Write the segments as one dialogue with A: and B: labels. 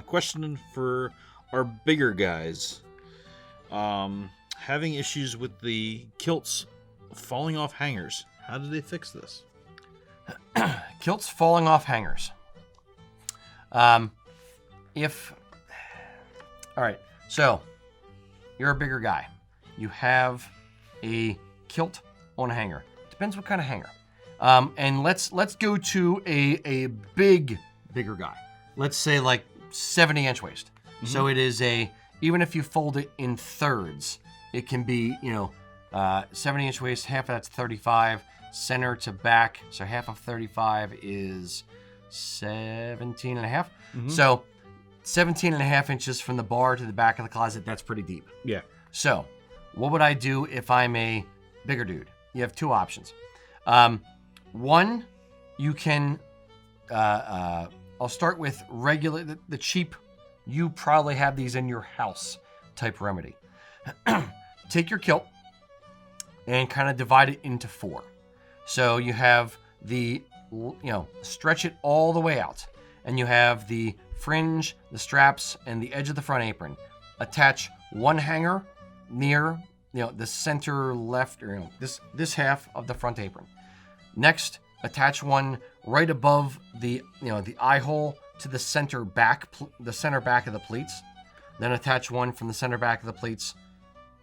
A: Question for our bigger guys. Having issues with the kilts falling off hangers. How do they fix this?
B: Kilts falling off hangers. All right, so you're a bigger guy. You have a kilt on a hanger. Depends what kind of hanger. And let's go to a bigger guy. Let's say like 70-inch waist. Mm-hmm. So it is even if you fold it in thirds, it can be 70-inch waist. Half of that's 35, center to back. So half of 35 is 17 and a half. Mm-hmm. So 17 and a half inches from the bar to the back of the closet. That's pretty deep.
A: Yeah.
B: So what would I do if I'm a bigger dude? You have two options. One, you can, I'll start with regular, the cheap, you probably have these in your house type remedy. Take your kilt and kind of divide it into four. So you have stretch it all the way out. And you have the fringe, the straps, and the edge of the front apron. Attach one hanger near, the center left, or this half of the front apron. Next, attach one right above the eye hole to the center back of the pleats. Then attach one from the center back of the pleats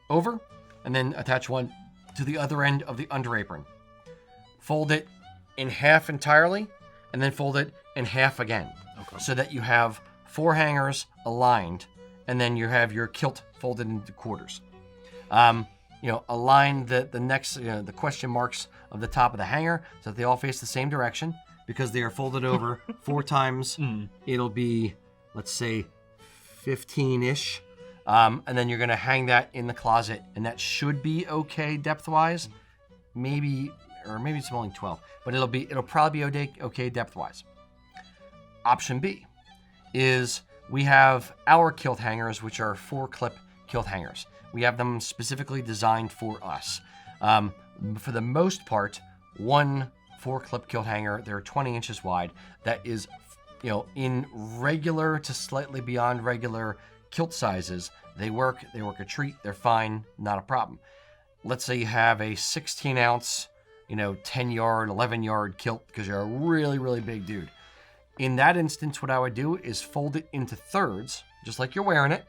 B: over, and then attach one to the other end of the under apron. Fold it in half entirely, and then fold it in half again. Okay. So that you have four hangers aligned, and then you have your kilt folded into quarters. Align the next, the question marks of the top of the hanger so that they all face the same direction, because they are folded over 4 times. It'll be, let's say, 15-ish. And then you're going to hang that in the closet, and that should be okay depth-wise. Maybe it's only 12, but it'll probably be okay depth-wise. Option B is we have our kilt hangers, which are 4-clip kilt hangers. We have them specifically designed for us. For the most part, one 4-clip kilt hanger, they're 20 inches wide, that is, in regular to slightly beyond regular kilt sizes. They work a treat, they're fine, not a problem. Let's say you have a 16-ounce, 10-yard, 11-yard kilt because you're a really, really big dude. In that instance, what I would do is fold it into thirds, just like you're wearing it.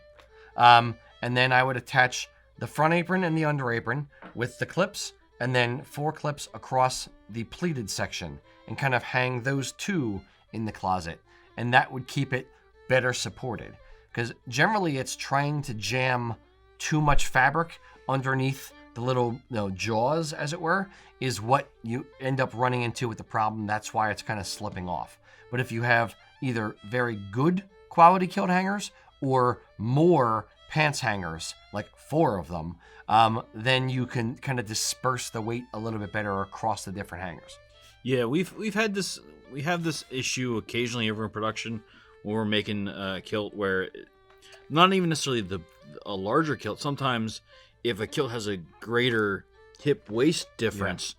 B: And then I would attach the front apron and the under apron with the clips, and then 4 clips across the pleated section, and kind of hang those two in the closet. And that would keep it better supported. Because generally it's trying to jam too much fabric underneath the little jaws, as it were, is what you end up running into with the problem. That's why it's kind of slipping off. But if you have either very good quality kilt hangers or more pants hangers, like 4 of them, then you can kind of disperse the weight a little bit better across the different hangers.
A: Yeah, we have this issue occasionally over in production when we're making a kilt, where not even necessarily a larger kilt. Sometimes if a kilt has a greater hip waist difference,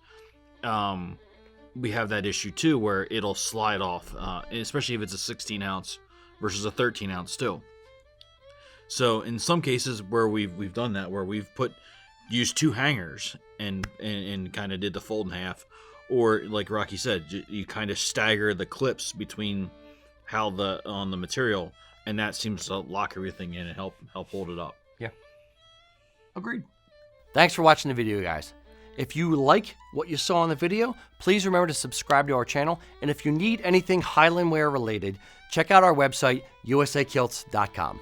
A: we have that issue too, where it'll slide off, especially if it's a 16-ounce versus a 13-ounce too. So in some cases where we've done that, where we've used 2 hangers and kind of did the fold in half, or like Rocky said, you kind of stagger the clips between on the material, and that seems to lock everything in and help hold it up.
B: Yeah. Agreed. Thanks for watching the video, guys. If you like what you saw in the video, please remember to subscribe to our channel. And if you need anything Highland wear related, check out our website, usakilts.com.